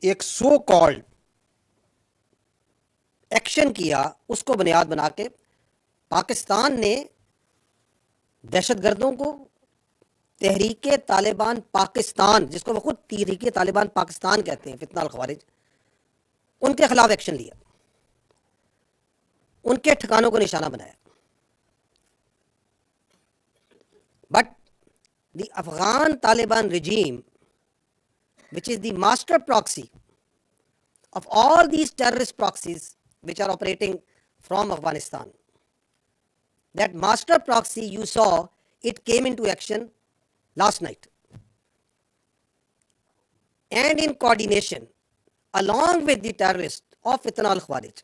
एक so called action किया, उसको बुनियाद बना के पाकिस्तान ने दहशतगर्दों को तहरीके तालिबान पाकिस्तान, जिसको वो खुद तहरीके तालिबान पाकिस्तान कहते हैं, फितना अल खवारिज, उनके खिलाफ एक्शन लिया, उनके ठिकानों को निशाना बनाया। But the Afghan Taliban regime, which is the master proxy of all these terrorist proxies which are operating from Afghanistan, that master proxy, you saw it came into action last night, and in coordination along with the terrorists of Fitna al Khawarij,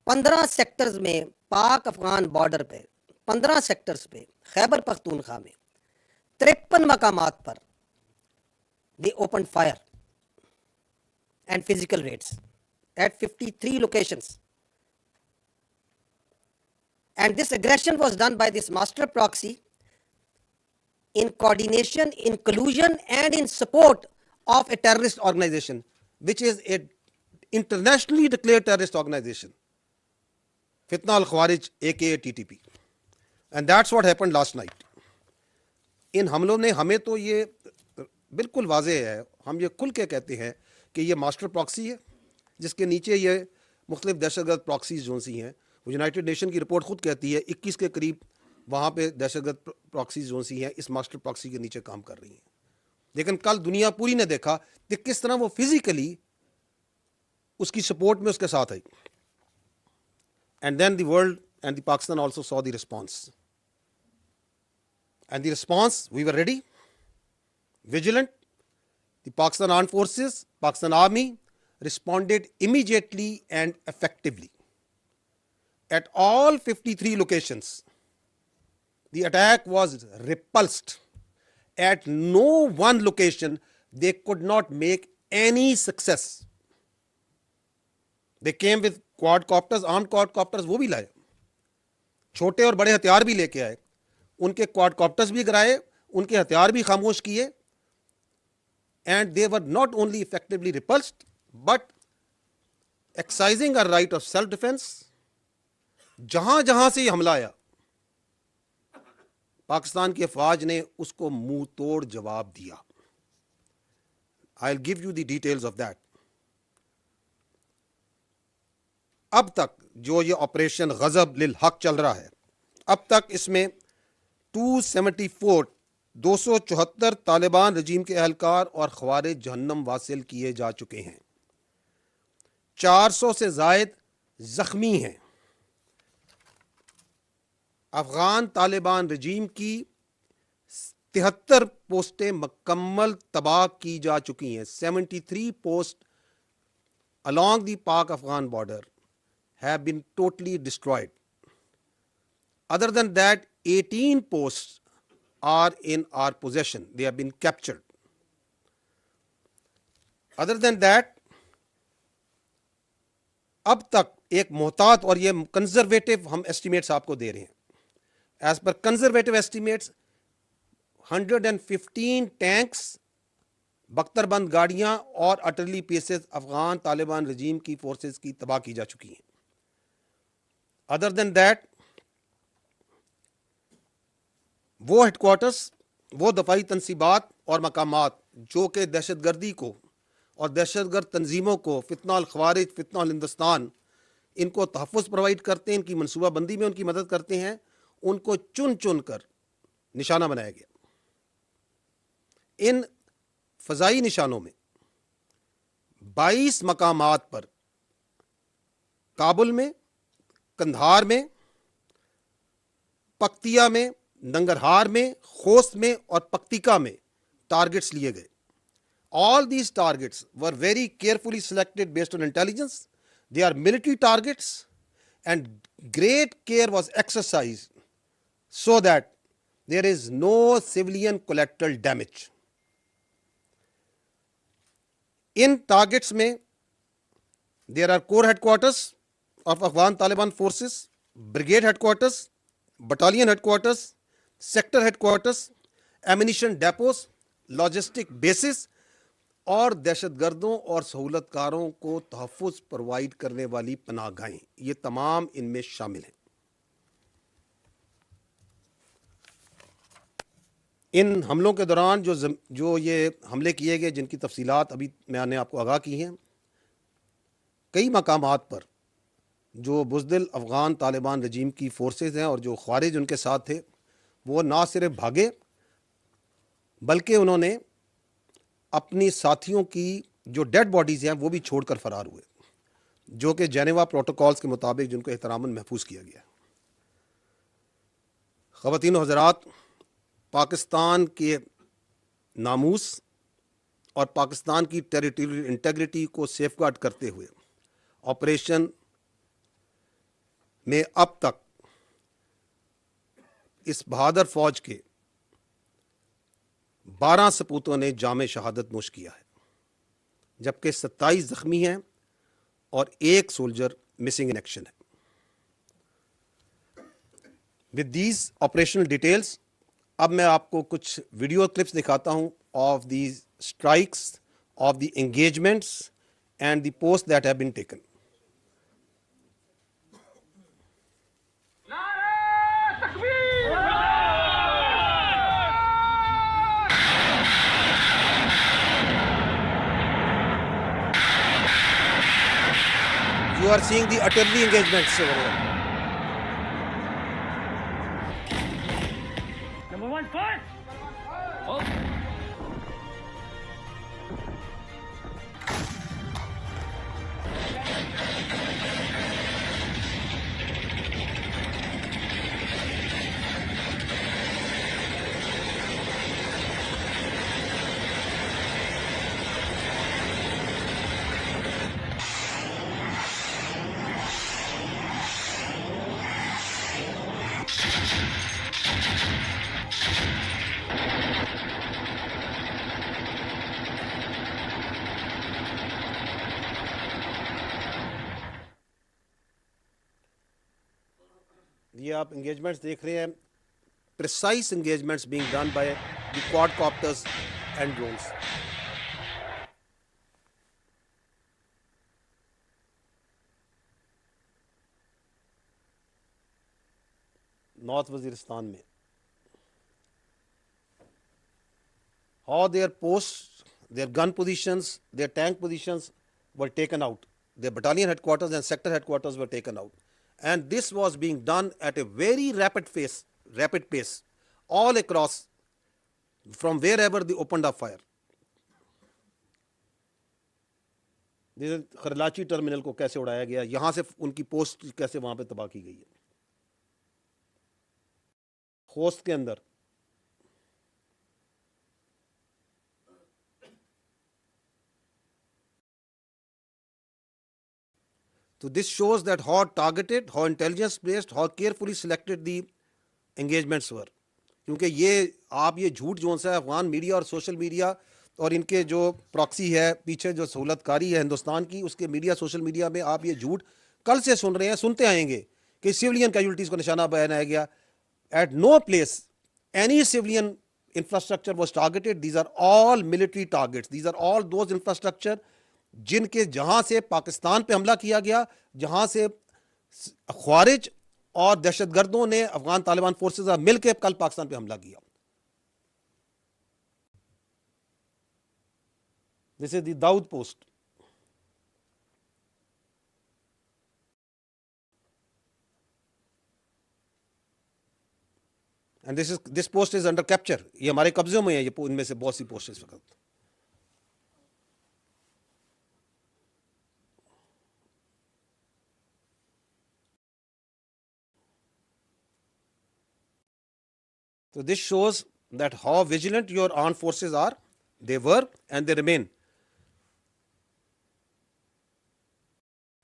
15 sectors में पाक Afghan border पे 15 sectors पे खैबर पख्तूनख्वा में 53 मकामात पर they opened fire and physical raids at 53 locations, and this aggression was done by this master proxy in coordination, in collusion and in support of a terrorist organization, which is a internationally declared terrorist organization, Fitna al Khawarij aka TTP, and that's what happened last night. इन हमलों ने, हमें तो ये बिल्कुल वाज़े है, हम ये खुल के कहते हैं कि ये मास्टर प्रॉक्सी है, जिसके नीचे ये मुख्तलिफ दहशतगर्द प्रॉक्सीज जो सी हैं, वो यूनाइटेड नेशन की रिपोर्ट खुद कहती है 21 के करीब वहाँ पे दहशतगर्द प्रॉक्सीज जो सी हैं इस मास्टर प्रॉक्सी के नीचे काम कर रही हैं। लेकिन कल दुनिया पूरी ने देखा कि किस तरह वो फिजिकली उसकी सपोर्ट में उसके साथ आई, and then the world and the Pakistan also saw the response, and the response, we were ready, vigilant. The Pakistan Armed Forces, Pakistan Army responded immediately and effectively. At all 53 locations, the attack was repulsed. At no one location, they could not make any success. They came with quadcopters, armed quadcopters, वो भी लाए, छोटे और बड़े हथियार भी लेके आए, उनके क्वाडकॉप्टर्स भी गिराए, उनके हथियार भी खामोश किए, and they were not only effectively repulsed but exercising a right of self defense. जहां जहां से हमला आया, पाकिस्तान की अफवाज ने उसको मुंह तोड़ जवाब दिया. I'll give you the details of that. अब तक जो ये ऑपरेशन गजब लिल हक चल रहा है, अब तक इसमें 274 तालिबान रजीम के एहलकार और ख्वारिज जहन्नम वासिल किए जा चुके हैं. 400 से जायद जख्मी हैं. अफगान तालिबान रजीम की 73 पोस्टें मुकम्मल तबाह की जा चुकी हैं. 73 post along the Pak-Afghan border have been totally destroyed. Other than that, 18 posts are in our possession. They have been captured. Other than that, अब तक एक मोहतात, और ये कंजर्वेटिव हम एस्टिमेट्स आपको दे रहे हैं, as per conservative estimates 115 tanks, बख्तरबंद गाड़ियां और अटरली पीसेस अफगान तालिबान रजीम की फोर्सेस की तबाह की जा चुकी हैं. अदर देन दैट, वो हेडक्वार्टर्स, वो दफाई तनसीबात और मकामात जो कि दहशतगर्दी को और दहशतगर्द तंजीमों को, फितना अल खवारिज, फितना अल हिंदुस्तान, इनको तहफ़्फ़ुज़ प्रोवाइड करते हैं, इनकी मनसूबाबंदी में उनकी मदद करते हैं, उनको चुन चुन कर निशाना बनाया गया. इन फ़ज़ाई निशानों में 22 मकामात पर काबुल में, कंधार में, पक्तिया में, नंगरहार में, खोस्त में और पक्तिका में टारगेट्स लिए गए. All these targets were very carefully selected based on intelligence. They are military targets, and great care was exercised so that there is no civilian collateral damage. In targets में there are core headquarters of Afghan Taliban forces, brigade headquarters, battalion headquarters, sector headquarters, ammunition depots, logistic bases, और दहशतगर्दों और सहूलतकारों को तहफ़्फ़ुज़ provide करने वाली पनाहगाहें, ये तमाम इनमें शामिल हैं। इन हमलों के दौरान जो ये हमले किए गए, जिनकी तफसीलात अभी मैंने आपको आगाह की हैं, कई मकामात पर जो बुज़दिल अफ़गान तालिबान रजीम की फ़ोर्सेस हैं और जो ख़वारिज उनके साथ थे, वो ना सिर्फ भागे बल्कि उन्होंने अपनी साथियों की जो डेड बॉडीज़ हैं वो भी छोड़कर फ़रार हुए, जो कि जेनेवा प्रोटोकॉल्स के मुताबिक जिनको एहतरामन महफूज किया गया। ख़वातीन व हज़रात, पाकिस्तान के नामूस और पाकिस्तान की टेरिटोरियल इंटेग्रिटी को सेफगार्ड करते हुए ऑपरेशन में अब तक इस बहादुर फौज के 12 सपूतों ने जामे शहादत नोश किया है, जबकि 27 जख्मी हैं और 1 सोल्जर मिसिंग इन एक्शन है। विद दीज ऑपरेशनल डिटेल्स, अब मैं आपको कुछ वीडियो क्लिप्स दिखाता हूं of the strikes, of the engagements and the post that have been taken. You are seeing the artillery engagements over here. Number 1, fire! Oh. ये आप engagements देख रहे हैं, precise engagements being done by the quadcopters and drones. North Waziristan में how their posts, their gun positions, their tank positions were taken out. Their battalion headquarters and sector headquarters were taken out. And this was being done at a very rapid pace, all across from wherever they opened up fire. Karachi terminal को कैसे उड़ाया गया, यहां से उनकी post कैसे वहां पे तबाह की गई है। खोस्त के अंदर So this shows that how targeted, how intelligence based, how carefully selected the engagements were. क्योंकि ये आप ये झूठ जो सा है अफगान मीडिया और सोशल मीडिया और इनके जो प्रॉक्सी है पीछे जो सहूलतकारी है हिंदुस्तान की, उसके मीडिया सोशल मीडिया में आप ये झूठ कल से सुन रहे हैं, सुनते आएंगे कि सिविलियन कैजुअलिटीज को निशाना बनाया गया। At no place any civilian infrastructure was targeted. These are all military targets. These are all those infrastructure जिनके जहां से पाकिस्तान पे हमला किया गया, जहां से ख्वारिज और दहशतगर्दों ने अफगान तालिबान फोर्सेस मिलकर कल पाकिस्तान पे हमला किया। This is the Dawood post and this post is under capture. ये हमारे कब्जे में है, ये इनमें से बहुत सी पोस्ट इस वक्त। So this shows that how vigilant your armed forces are. They were and they remain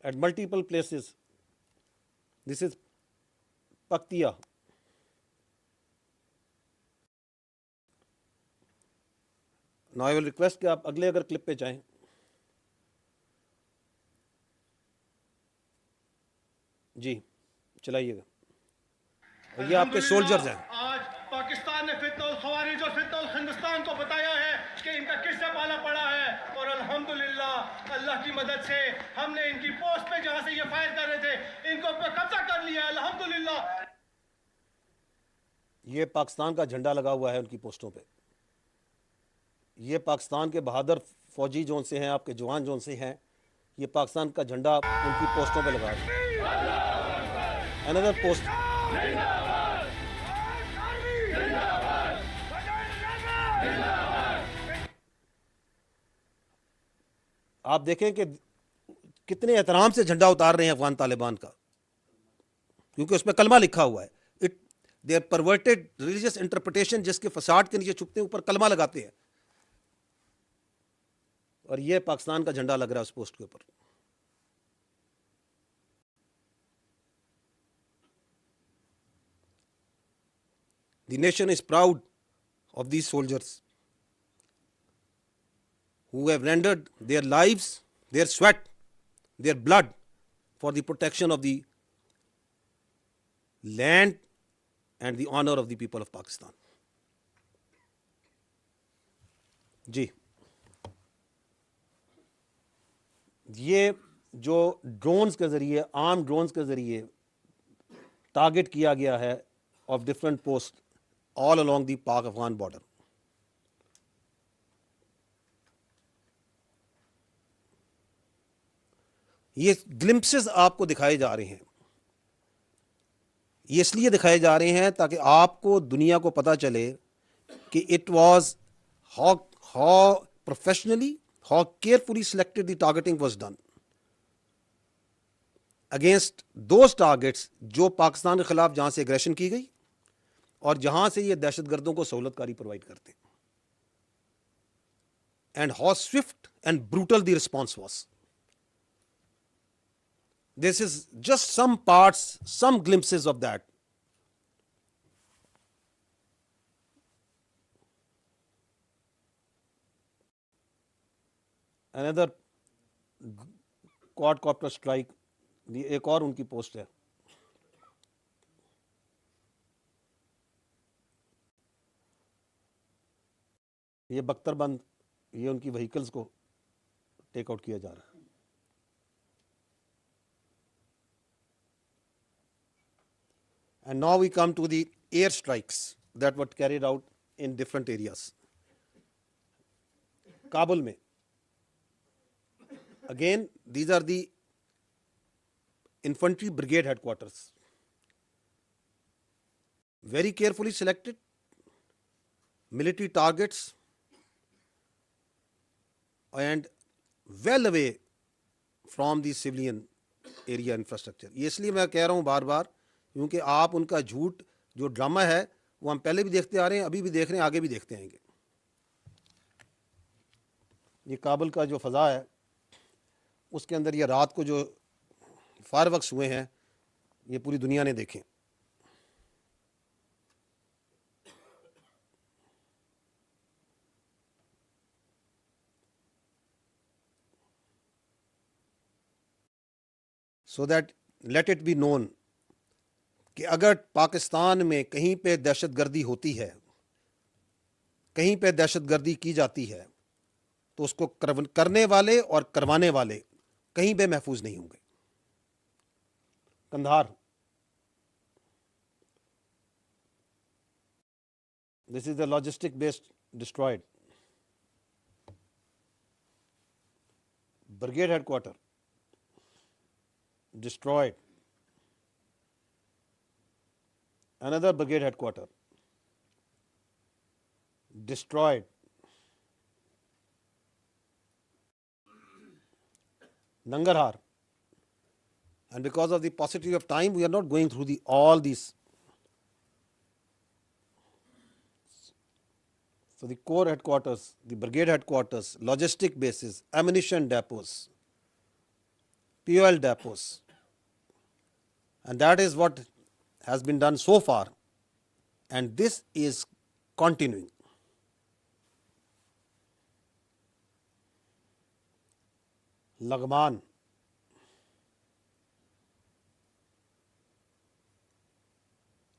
at multiple places. This is Paktiya. Now I will request कि आप अगले अगर क्लिप पे जाएं। जी चलाइएगा। ये आपके सोल्जर्स हैं। आज पाकिस्तान ने फितुल खवारिज और फितुल हिंदुस्तान को बताया है कि इनका किससे पाला पड़ा है अल्लाह की मदद से हमने इनकी पोस्ट पे जहां से ये फायर कर रहे थे इनको पे कब्जा कर लिया अल्हम्दुलिल्लाह। ये पाकिस्तान का झंडा लगा हुआ है उनकी पोस्टों पे। ये पाकिस्तान के बहादुर फौजी जोन से हैं, आपके जवान जोन से हैं, ये पाकिस्तान का झंडा उनकी पोस्टों पे लगा है। अनदर पोस्ट, आप देखें कि कितने एहतराम से झंडा उतार रहे हैं अफगान तालिबान का, क्योंकि उसमें कलमा लिखा हुआ है। It their perverted religious interpretation, जिसके फसाड के नीचे छुपते हैं, ऊपर कलमा लगाते हैं, और ये पाकिस्तान का झंडा लग रहा है उस पोस्ट के ऊपर। The nation is proud of these soldiers who have rendered their lives, their sweat, their blood for the protection of the land and the honor of the people of Pakistan. जी, ये जो drones के ज़रिए, arm drones के ज़रिए target किया गया है of different post all along the पाक अफगान बॉर्डर, ये ग्लिम्पसेस आपको दिखाए जा रहे हैं। ये इसलिए दिखाए जा रहे हैं ताकि आपको, दुनिया को पता चले कि it was how professionally, how carefully selected the targeting was done against those targets जो पाकिस्तान के खिलाफ जहां से एग्रेशन की गई और जहां से ये दहशतगर्दों को सहूलतकारी प्रोवाइड करते हैं, and how Swift and brutal the response was. This is just some parts, some glimpses of that. Another quadcopter strike, एक और उनकी पोस्ट है। ये बख्तरबंद, ये उनकी व्हीकल्स को टेक आउट किया जा रहा है। And now we come to the air strikes that were carried out in different areas. Kabul में, again, these are the infantry brigade headquarters. Very carefully selected military targets and well away from the civilian area infrastructure. ये इसलिए मैं कह रहा हूँ बार बार, क्योंकि आप उनका झूठ जो ड्रामा है वो हम पहले भी देखते आ रहे हैं, अभी भी देख रहे हैं, आगे भी देखते आएंगे। ये काबुल का जो फ़ज़ा है उसके अंदर ये रात को जो फायरवर्क्स हुए हैं ये पूरी दुनिया ने देखे। So that let it be known कि अगर पाकिस्तान में कहीं पे दहशतगर्दी होती है, कहीं पे दहशतगर्दी की जाती है, तो उसको करने वाले और करवाने वाले कहीं पे महफूज नहीं होंगे। Kandahar, this is the logistic base destroyed. Brigade headquarter destroyed. Another brigade headquarter destroyed. Nangarhar. And because of the paucity of time, we are not going through all these. So the corps headquarters, the brigade headquarters, logistic bases, ammunition depots, fuel depots, and that is what has been done so far, and this is continuing. Lagman,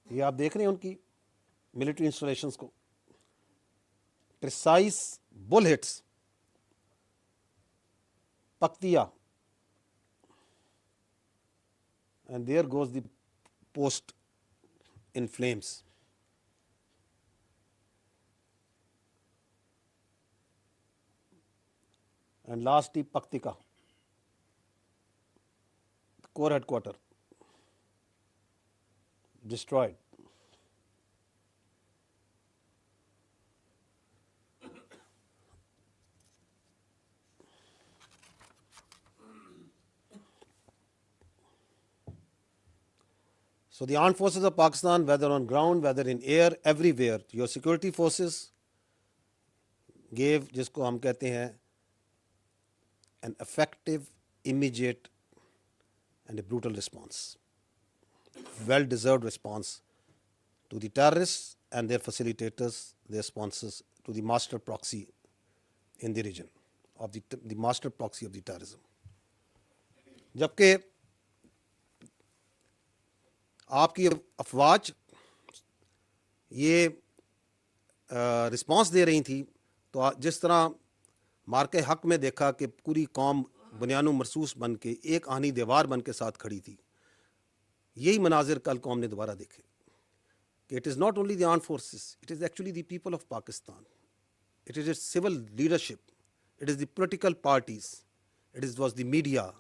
ये आप देख रहे हैं उनकी military installations को, precise bull hits, Paktiya, and there goes the post in flames. And lastly, Paktika, the core headquarter, destroyed. So the armed forces of Pakistan, whether on ground, whether in air, everywhere, your security forces gave, जिसको हम कहते हैं, an effective, immediate and a brutal response, well-deserved response to the terrorists and their facilitators, their sponsors, to the master proxy in the region, of the master proxy of the terrorism. जबकि आपकी अफवाज ये response दे रही थी, तो जिस तरह मार्के हक में देखा कि पूरी कौम बुनियानो मरसूस बन के एक आनी दीवार बन के साथ खड़ी थी, यही मनाजिर कल कौम ने दोबारा देखे कि it is not only the arm forces, it is actually the people of Pakistan, it is its civil leadership, it is the political parties, was the media,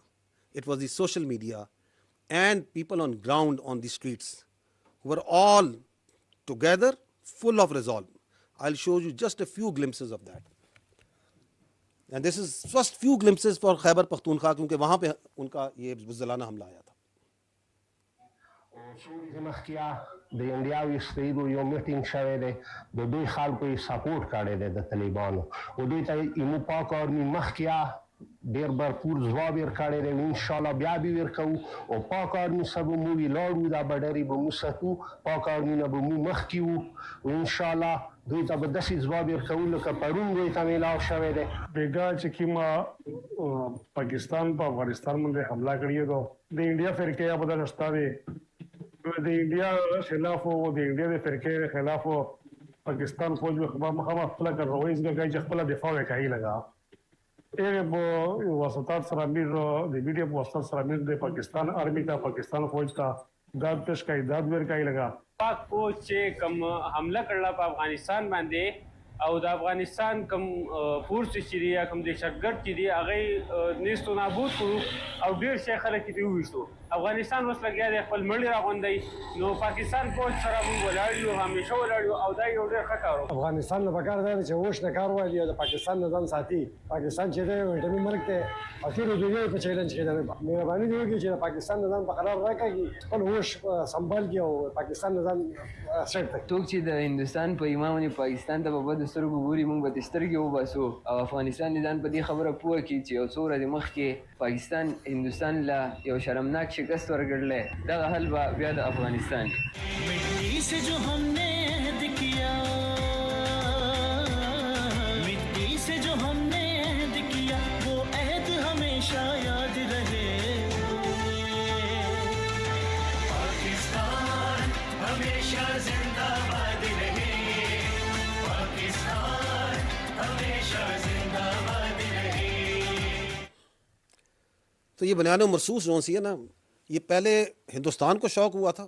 it was the social media, and people on ground on the streets who were all together, full of resolve. I'll show you just a few glimpses of that. And this is first few glimpses for Khyber Pakhtunkhwa, क्योंकि वहाँ पे उनका ये बुज़दिलाना हमला आया था. د انډیاوي ستیدو you میټینګ شوی دی د دوی خلکو یې سپورټ کړی دی د طالبانو او دوی ته ایمو پاک آرمي مخکې ډېر برپور ځواب یې ورکړی دی انشاءالله بیا به یې ورکوو او پاک آرمي سره به موږ ولاړ وو دا بډرې به موږ ساتو پاک آرمي نه به موږ مخکې وو او انشاءالله دوی ته به داسې ځواب یې ورکوو لکه پرون دوی ته میلاو شوی دی بیګا چې کومه پاکستان په افغانستان باندې حمله کړې ده د انډیا فرقې یا بدل شته دی د انډیا خلاف او د انډیا د فرقې خلاف پاکستان فوج مخامخ خپل کاروایي ځکه چې خپل دفاع وکړي لگا یې په واسطات سره میر د میډیا په واسطات سره میر د پاکستان آرمي ته پاکستان فوج ته داد پیش کوي داد ورکړي لگا پاک فوج چې کوم حمله کړل په افغانستان باندې او د افغانستان کوم فورس چې دی کوم د شګر چې دی هغه نیستو نابود کړو او ډیر شي خلک دې وښتو افغانستان اوس لګیا دی خپل مړی راغونډي نو پاکستان فوج سره موږ ولاړ یو همیشه ولاړ یو او دا یو ډیر ښه کار افغانستان نه پکار دی چې وښ نه کار وایي او د پاکستان نظام ساتي پاکستان چې دی وټمي ملک ته اخیرو دنیا په چیلنج کې دی مهرباني دی چې پاکستان نظام په قرار راکړي خپل وښ سنبال کی او پاکستان نظام سیټ کړي څوک چې د هندستان په ایمانه پاکستان ته په بد سترګو ګوري موږ به سترګې وباسو او افغانستان دې ځان په دې خبره پوه کړي چې یو څو ورځې مخکې پاکستان هندوستان له یو شرمناک شکست ورکړلی دغه حل به بیا د افغانستان مټی سے جو ہم نے عہد کیا مٹی سے جو ہم نے عہد کیا وہ عہد ہمیشہ یاد رہے پاکستان ہمیشہ زندہ باد رہے پاکستان ہمیشہ زندہ باد رہے. तो ये बुनियानो मरसूस जो सी है ना, ये पहले हिंदुस्तान को शौक़ हुआ था,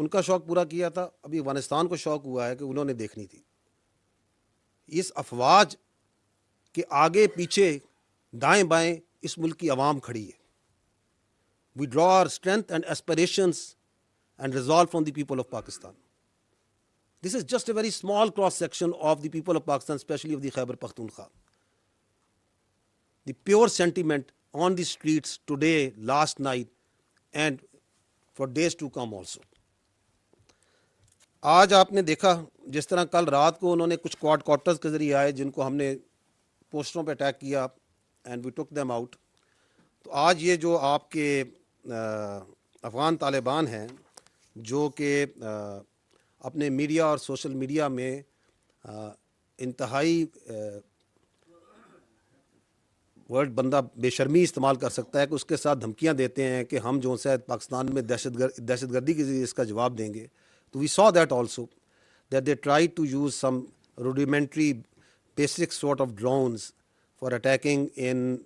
उनका शौक़ पूरा किया था, अभी अफ़गानिस्तान को शौक़ हुआ है कि उन्होंने देखनी थी. इस अफवाज के आगे पीछे दाएं बाएं इस मुल्क की आवाम खड़ी है. We draw our strength and aspirations and resolve from the people of Pakistan. This is just a very small cross section of the people of Pakistan, specially of the Khyber Pakhtunkhwa. The pure sentiment on the streets today, last night, and for days to come also. आज आपने देखा जिस तरह कल रात को उन्होंने कुछ क्वाड क्वार्टर्स के जरिए आए जिनको हमने पोस्टरों पे अटैक किया and we took them out. तो आज ये जो आपके अफ़गान तालिबान हैं जो कि अपने मीडिया और सोशल मीडिया में इंतहाई वर्ड बंदा बेशर्मी इस्तेमाल कर सकता है कि उसके साथ धमकियां देते हैं कि हम जो है पाकिस्तान में दहशतगर्दी के ज़रिए इसका जवाब देंगे. तो we saw that also that they try to use some rudimentary basic sort of drones for attacking in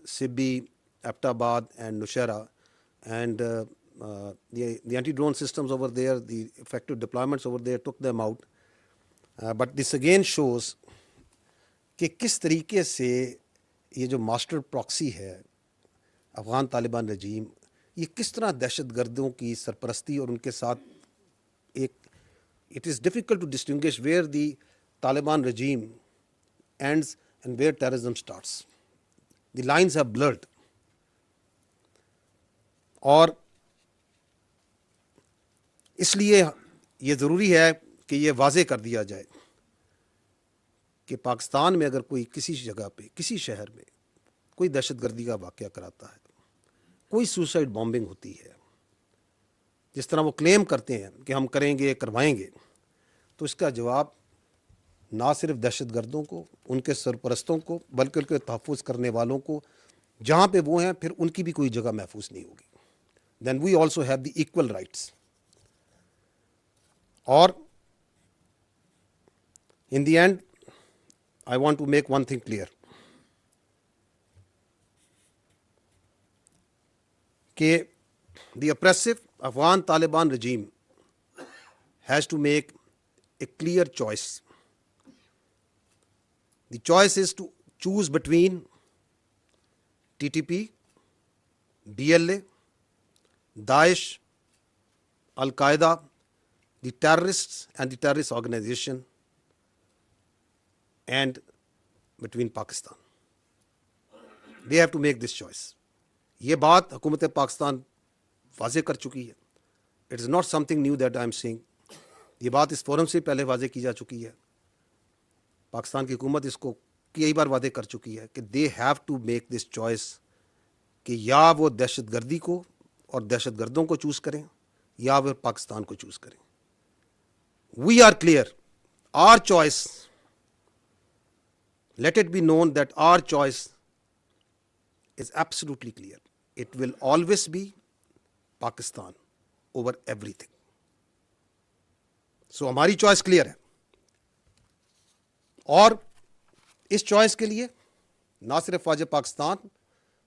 Sibbi, Abbottabad and Nusheira, and the anti-drone systems over there, the effective deployments over there took them out. But this again shows कि किस तरीके से ये जो master proxy है अफ़गान तालिबान रजीम, ये किस तरह दहशत गर्दों की सरपरस्ती और उनके साथ एक, it is difficult to distinguish where the Taliban regime ends and where terrorism starts. The lines have blurred. और इसलिए ये ज़रूरी है कि ये वाज़े कर दिया जाए कि पाकिस्तान में अगर कोई किसी जगह पे, किसी शहर में कोई दहशतगर्दी का वाक़या कराता है, कोई सुसाइड बॉम्बिंग होती है, जिस तरह वो क्लेम करते हैं कि हम करेंगे, करवाएंगे, तो इसका जवाब ना सिर्फ दहशतगर्दों को, उनके सरपरस्तों को, बल्कि उनके तहफ़्फ़ुज़ करने वालों को, जहाँ पे वो हैं फिर उनकी भी कोई जगह महफूज नहीं होगी. Then we also have the equal rights. और in the end, I want to make one thing clear. कि the oppressive Afghan Taliban regime has to make a clear choice. The choice is to choose between TTP, DLA, Daesh, Al-Qaeda, the terrorists and the terrorist organization, and between Pakistan. They have to make this choice. ये बात हुकूमत पाकिस्तान वाज़े कर चुकी है. It is not something new that I am saying. ये बात इस फोरम से पहले वाज़े की जा चुकी है. पाकिस्तान की हुकूमत इसको कई बार वादे कर चुकी है कि they have to make this choice कि या वो दहशतगर्दी को और दहशतगर्दों को चूज़ करें या फिर पाकिस्तान को चूज़ करें. We are clear. Our choice, let it be known that our choice is absolutely clear. It will always be Pakistan over everything. So हमारी चॉइस क्लियर है और इस चॉइस के लिए ना सिर्फ फ़ौज पाकिस्तान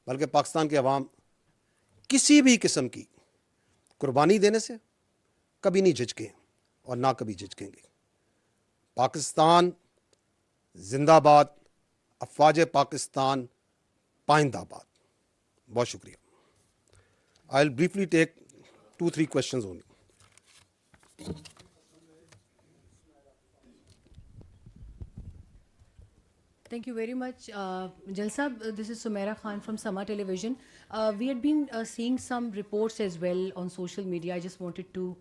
बल्कि पाकिस्तान के अवाम किसी भी किस्म की कुर्बानी देने से कभी नहीं झिझके और ना कभी झिझकेंगे. पाकिस्तान जिंदाबाद, अफ़वाज पाकिस्तान पाइंदाबाद. बहुत शुक्रिया. I will briefly take 2-3 questions only. Thank you very much. Jalsa, this is Sumaira Khan from Sama Television. We had been seeing some reports as well on social media. I just wanted to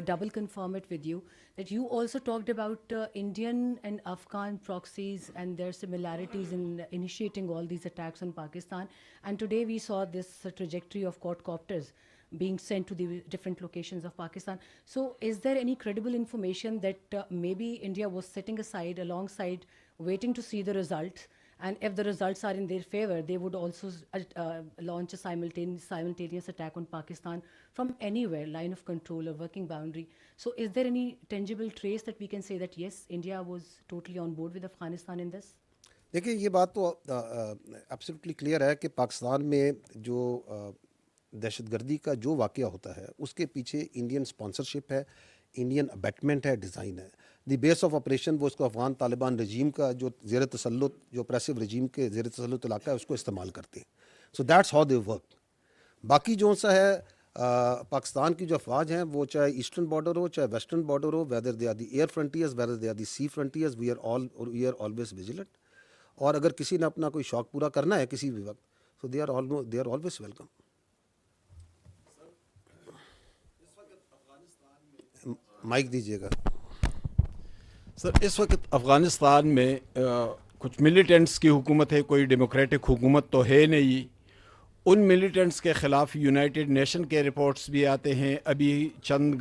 double confirm it with you that you also talked about Indian and Afghan proxies and their similarities in initiating all these attacks on Pakistan. And today we saw this trajectory of quadcopters being sent to the different locations of Pakistan. So is there any credible information that maybe India was sitting aside alongside waiting to see the results, and if the results are in their favor, they would also launch a simultaneous attack on Pakistan from anywhere, line of control or working boundary. So is there any tangible trace that we can say that yes, India was totally on board with Afghanistan in this? देखिए ये बात तो absolutely clear है कि पाकिस्तान में जो दहशतगर्दी का जो वाक़या होता है उसके पीछे इंडियन स्पॉन्सरशिप है, इंडियन अबेटमेंट है, डिज़ाइन है. दी बेस ऑफ ऑपरेशन वो उसको अफ़गान तालिबान रजीम का जो ज़ेर तसल्लुत, जो ऑपरेसिव रजीम के ज़ेर तसल्लुत इलाका है उसको इस्तेमाल करते हैं. So that's how they work. बाकी जो सा है पाकिस्तान की जो अफवाज हैं वो चाहे ईस्टर्न बॉर्डर हो चाहे वेस्टर्न बॉर्डर हो, whether they are the air frontiers, whether they are the sea frontiers, we are always vigilant. और अगर किसी ने अपना कोई शौक पूरा करना है किसी भी वक्त, so they are always welcome. Mike दीजिएगा सर. इस वक्त अफ़गानिस्तान में कुछ मिलिटेंट्स की हुकूमत है, कोई डेमोक्रेटिक हुकूमत तो है नहीं. उन मिलिटेंट्स के ख़िलाफ़ यूनाइटेड नेशन के रिपोर्ट्स भी आते हैं. अभी चंद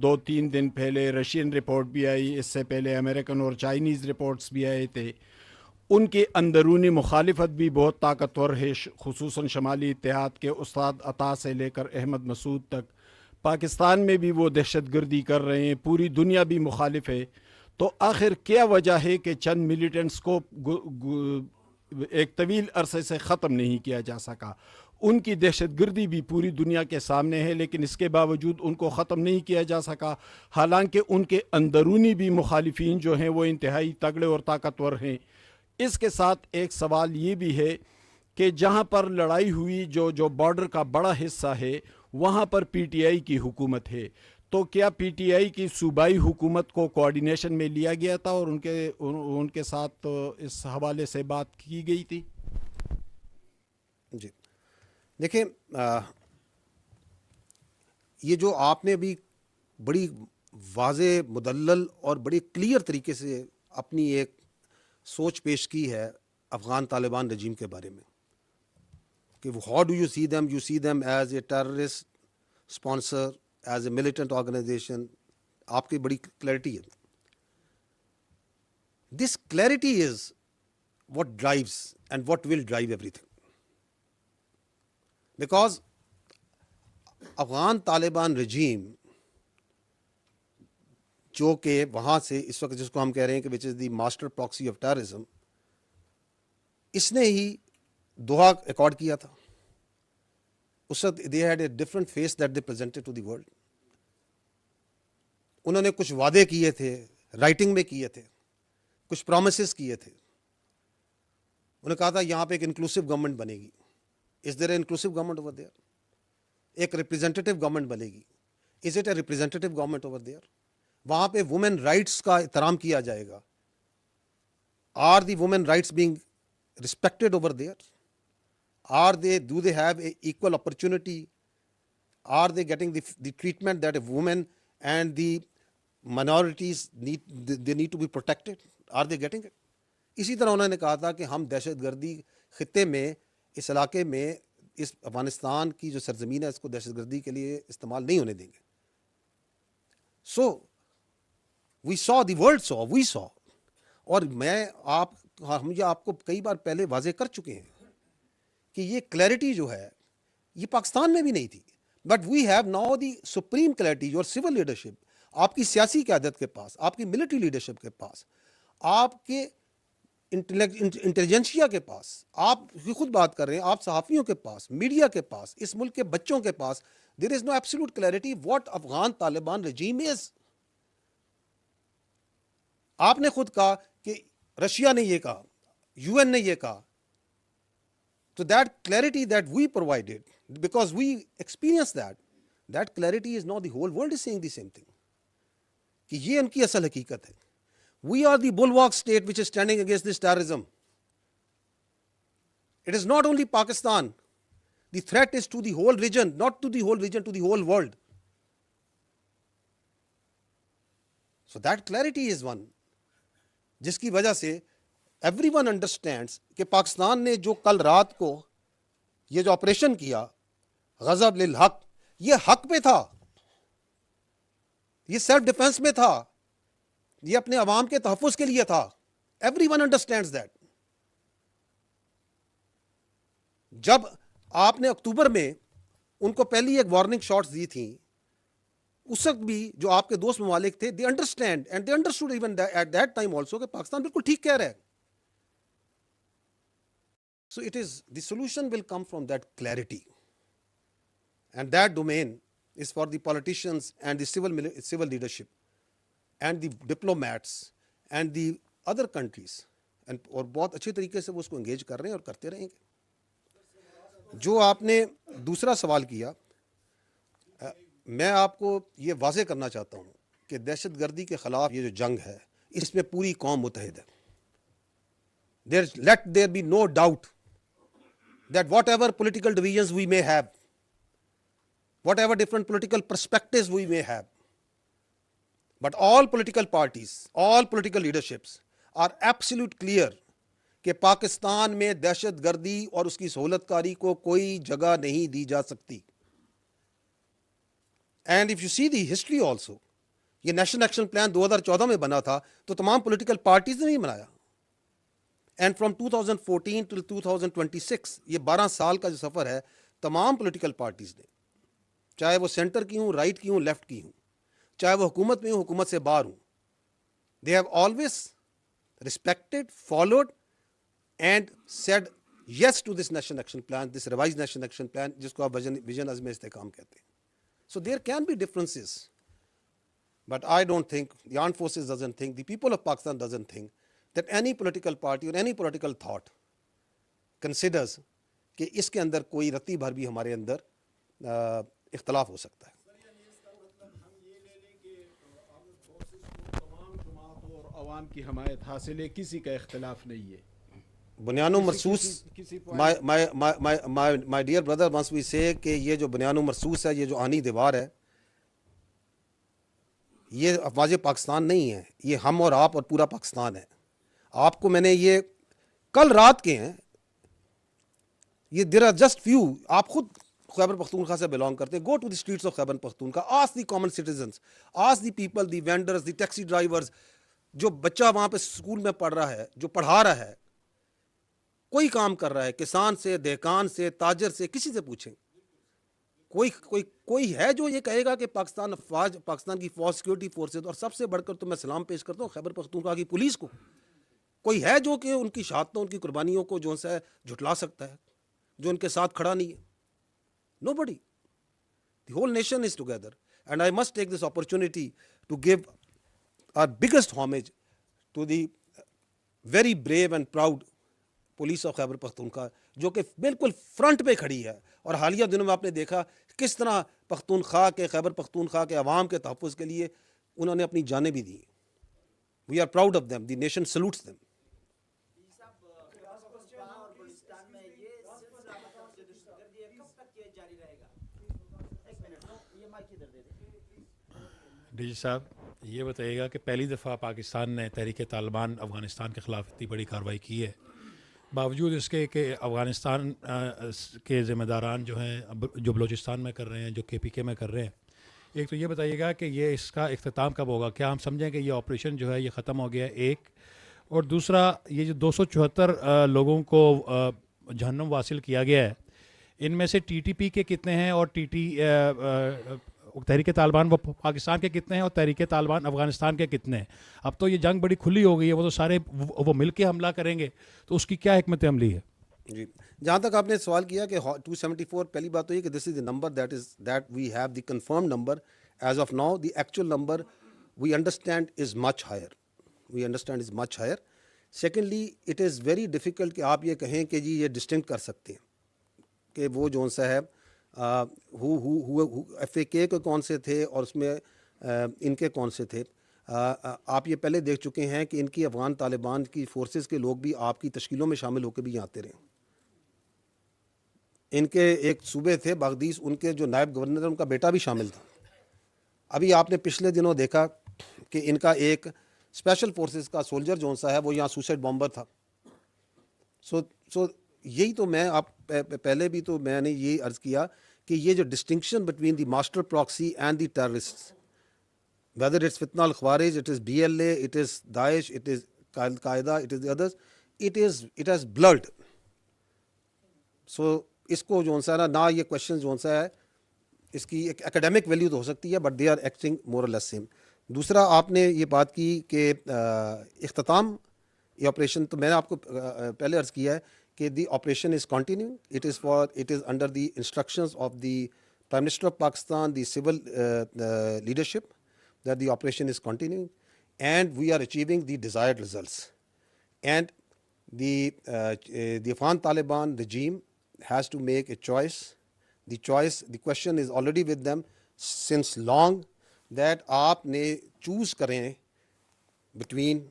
2-3 दिन पहले रशियन रिपोर्ट भी आई, इससे पहले अमेरिकन और चाइनीज़ रिपोर्ट्स भी आए थे. उनकी अंदरूनी मुखालिफत भी बहुत ताकतवर है, खुसूसन शमाली इत्तेहाद के उस्ताद अता से लेकर अहमद मसूद तक. पाकिस्तान में भी वो दहशतगर्दी कर रहे हैं, पूरी दुनिया भी मुखालिफ है. तो आखिर क्या वजह है कि चंद मिलिटेंट्स को एक तवील अरसे से ख़त्म नहीं किया जा सका। उनकी दहशतगर्दी भी पूरी दुनिया के सामने है, लेकिन इसके बावजूद उनको ख़त्म नहीं किया जा सका। हालांकि उनके अंदरूनी भी मुखालिफिन जो हैं वो इंतहाई तगड़े और ताकतवर हैं। इसके साथ एक सवाल ये भी है कि जहाँ पर लड़ाई हुई, जो बॉर्डर का बड़ा हिस्सा है, वहाँ पर पीटीआई की हुकूमत है। तो क्या पीटीआई की सूबाई हुकूमत को कोऑर्डिनेशन में लिया गया था और उनके साथ तो इस हवाले से बात की गई थी? जी देखिए, ये जो आपने अभी बड़ी वाज़े, मुदल्लल और बड़ी क्लियर तरीके से अपनी एक सोच पेश की है अफ़गान तालिबान रजीम के बारे में कि how do you see them as a terrorist sponsor, as a militant organization. आपकी बड़ी क्लैरिटी है। This clarity is what drives and what will drive everything. Because Afghan Taliban regime जो कि वहाँ से इस वक्त जिसको हम कह रहे हैं कि which is the master proxy of terrorism, इसने ही दोहा अकॉर्ड किया था। उस वक्त they had a different face that they presented to the world. उन्होंने कुछ वादे किए थे, राइटिंग में किए थे, कुछ प्रोमिसेस किए थे। उन्होंने कहा था यहाँ पे एक इंक्लूसिव गवर्नमेंट बनेगी। Is there inclusive government over there? एक रिप्रेजेंटेटिव गवर्नमेंट बनेगी। Is it a representative government over there? वहाँ पे वुमेन राइट्स का एहतराम किया जाएगा। Are the women rights being respected over there? Do they have a equal opportunity? Are they getting the treatment that a women and the minorities need to be protected? Are they getting it? इसी तरह उन्होंने कहा था कि हम दहशतगर्दी खित्ते में, इस इलाके में, इस अफगानिस्तान की जो सरजमीन है इसको दहशतगर्दी के लिए इस्तेमाल नहीं होने देंगे। So we saw, the world saw, we saw. और हम ये आपको कई बार पहले वाजे कर चुके हैं कि ये क्लैरिटी जो है ये पाकिस्तान में भी नहीं थी। But we have now the supreme clarity. Your civil leadership, आपकी सियासी क़यादत के पास, आपकी मिलिट्री लीडरशिप के पास, आपके इंटेलिजेंसिया के पास, आप खुद बात कर रहे हैं, आप सहाफ़ियों के पास, मीडिया के पास, इस मुल्क के बच्चों के पास, there is no absolute clarity what Afghan Taliban regime is. आपने खुद कहा कि रशिया ने ये कहा, यूएन ने ये कहा। तो that clarity that we provided, because we experience that clarity is not the whole world is saying the same thing, कि ये उनकी असल हकीकत है। We are the bulwark state which is standing against this terrorism. It is not only Pakistan. The threat is to the whole region, not to the whole region, to the whole world. So that clarity is one, जिसकी वजह से everyone understands कि पाकिस्तान ने जो कल रात को ये जो ऑपरेशन किया गज़ब लिल हक, ये हक पे था, ये सेल्फ डिफेंस में था, ये अपने अवाम के तहफ़्फ़ुज़ के लिए था। Everyone understands that. जब आपने अक्टूबर में उनको पहली एक वार्निंग शॉट्स दी थी, उस वक्त भी जो आपके दोस्त ममालिक थे, they understand and they understood even at that time also कि पाकिस्तान बिल्कुल ठीक कह रहा है। So it is the solution will come from that clarity, and that domain is for the politicians and the civil leadership and the diplomats and the other countries, and और बहुत अच्छे तरीके से वो उसको engage कर रहे हैं और करते रहेंगे। जो आपने दूसरा सवाल किया, मैं आपको ये वाज़े करना चाहता हूँ कि दहशतगर्दी के ख़िलाफ़ ये जो जंग है इसमें पूरी कौम मुत्तहिद है। Let there be no doubt that whatever political divisions we may have, whatever different political perspectives we may have, but all political parties, all political leaderships are absolute clear कि पाकिस्तान में दहशतगर्दी और उसकी सहूलतकारी को कोई जगह नहीं दी जा सकती। And if you see the history also, ये नेशनल एक्शन प्लान 2014 में बना था तो तमाम पॉलिटिकल पार्टीज ने नहीं बनाया। एंड फ्रॉम 2014 टू 2026, ये 12 साल का जो सफ़र है, तमाम पॉलिटिकल पार्टीज ने, चाहे वो सेंटर की हूँ, राइट की हूँ, लेफ्ट की हूँ, चाहे वो हुकूमत में हूँ, हुकूमत से बाहर हूँ, they have always respected, followed and said yes to this national action plan, this revised national action plan, जिसको आप vision azm istehkam कहते हैं. So there can be differences, but I don't think, the armed forces doesn't think, the people of Pakistan doesn't think that any political party or any political thought considers कि इसके अंदर कोई रत्ती भर भी हमारे अंदर इख्तलाफ हो सकता है. अवाम की हमायत हासिल है, किसी का इख्तलाफ नहीं है. बुनियानो मरसूस, my dear brother, once we say कि ये जो बुनियानो मरसूस है, ये जो आनी दीवार है, ये अफवाज पाकिस्तान नहीं है, ये हम और आप और पूरा पाकिस्तान है. आपको मैंने ये कल रात के हैं, ये देयर आर जस्ट फ्यू, आप खुद खैबर पख्तूनख्वा से बिलोंग करते हैं, go to the streets of Khyber Pakhtunkhwa, ask the common citizens, ask the people, the vendors, the taxi drivers, जो बच्चा वहाँ पे स्कूल में पढ़ रहा है, जो पढ़ा रहा है, कोई काम कर रहा है, किसान से, देहकान से, ताजर से, किसी से पूछें, कोई है जो ये कहेगा कि पाकिस्तान की फौज, सिक्योरिटी फोर्सेज, और सबसे बढ़कर तो मैं सलाम पेश करता हूँ खैबर पख्तूनख्वा की पुलिस को, कोई है जो कि उनकी शहादतों, उनकी कुर्बानियों को जो है झुटला सकता है, जो उनके साथ खड़ा नहीं है? Nobody. The whole nation is together, and I must take this opportunity to give our biggest homage to the very brave and proud police of Khyber Pakhtunkhwa, जो कि बिल्कुल फ्रंट पे खड़ी है. और हालिया दिनों में आपने देखा किस तरह पख्तूनख्वा के, खैबर पख्तूनख्वा के अवाम के तहफ़्फ़ुज़ के लिए उन्होंने अपनी जानें भी दी. We are proud of them, the nation salutes them. DG साहब, ये बताइएगा कि पहली दफ़ा पाकिस्तान ने तहरीक तालिबान अफ़गानिस्तान के ख़िलाफ़ इतनी बड़ी कार्रवाई की है, बावजूद इसके कि अफ़गानिस्तान के ज़िम्मेदारान जो हैं, जो बलूचिस्तान में कर रहे हैं, जो KPK में कर रहे हैं. एक तो ये बताइएगा कि ये इसका इख्तिताम कब होगा? क्या हम समझें कि ये ऑपरेशन जो है ये ख़त्म हो गया है? एक, और दूसरा, ये जो 274 लोगों को जहन्नुम वासिल किया गया है, इनमें से TTP के कितने हैं और तहरीक तालिबान वो पाकिस्तान के कितने हैं और तहरीक तालिबान अफ़गानिस्तान के कितने हैं? अब तो ये जंग बड़ी खुली हो गई है, वो तो सारे वो मिल के हमला करेंगे, तो उसकी क्या हिकमत अमली है? जी, जहाँ तक आपने सवाल किया कि 274, पहली बात तो ये कि this is the number that we have the confirm number as of now. The actual number we understand is much higher. Secondly, it is very difficult कि आप ये कहें कि जी ये डिस्टिंक्ट कर सकते हैं कि वो जो सा है FAK के कौन से थे और उसमें इनके कौन से थे. आप ये पहले देख चुके हैं कि इनकी अफ़गान तालिबान की फोर्सेस के लोग भी आपकी तश्कीलों में शामिल होकर भी आते रहे. इनके एक सूबे थे बागदीस, उनके जो नायब गवर्नर है उनका बेटा भी शामिल था. अभी आपने पिछले दिनों देखा कि इनका एक स्पेशल फोर्सेस का सोल्जर जो सा है वो यहाँ सुसाइड बॉम्बर था. सो यही तो मैं आप पहले भी तो मैंने यही अर्ज़ किया कि ये जो distinction between the master proxy and the terrorists, whether it's Fitna al-Khawarij, it is BLA, it is Daesh, it is Al-Qaeda, it is the others, it has blurred. So इसको जो सा ना ये क्वेश्चन जो सा है इसकी एक एकेडमिक वैल्यू तो हो सकती है, बट दे आर एक्टिंग मोर और लेस सेम. दूसरा, आपने ये बात की कि इख्तिताम ये ऑपरेशन, तो मैंने आपको पहले अर्ज़ किया है कि the operation is continuing. It is under the instructions of the prime minister of Pakistan, the civil leadership, that the operation is continuing and we are achieving the desired results. And the Afghan Taliban regime has to make a choice. The question is already with them since long that आपने choose करें between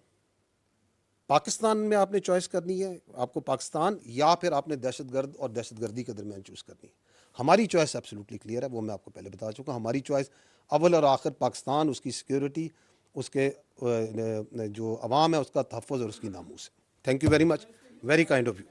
Pakistan में आपने choice करनी है, आपको पाकिस्तान, या फिर आपने दहशतगर्द और दहशतगर्दी के दरमियान चूज़ करनी है. हमारी चॉइस एब्सोल्युटली क्लियर है, वो मैं आपको पहले बता चुका. हमारी चॉइस अव्वल और आखिर पाकिस्तान, उसकी सिक्योरिटी, उसके जो अवाम है उसका तहफ़्फ़ुज़ और उसकी नामूस है. Thank you very much, very kind of you.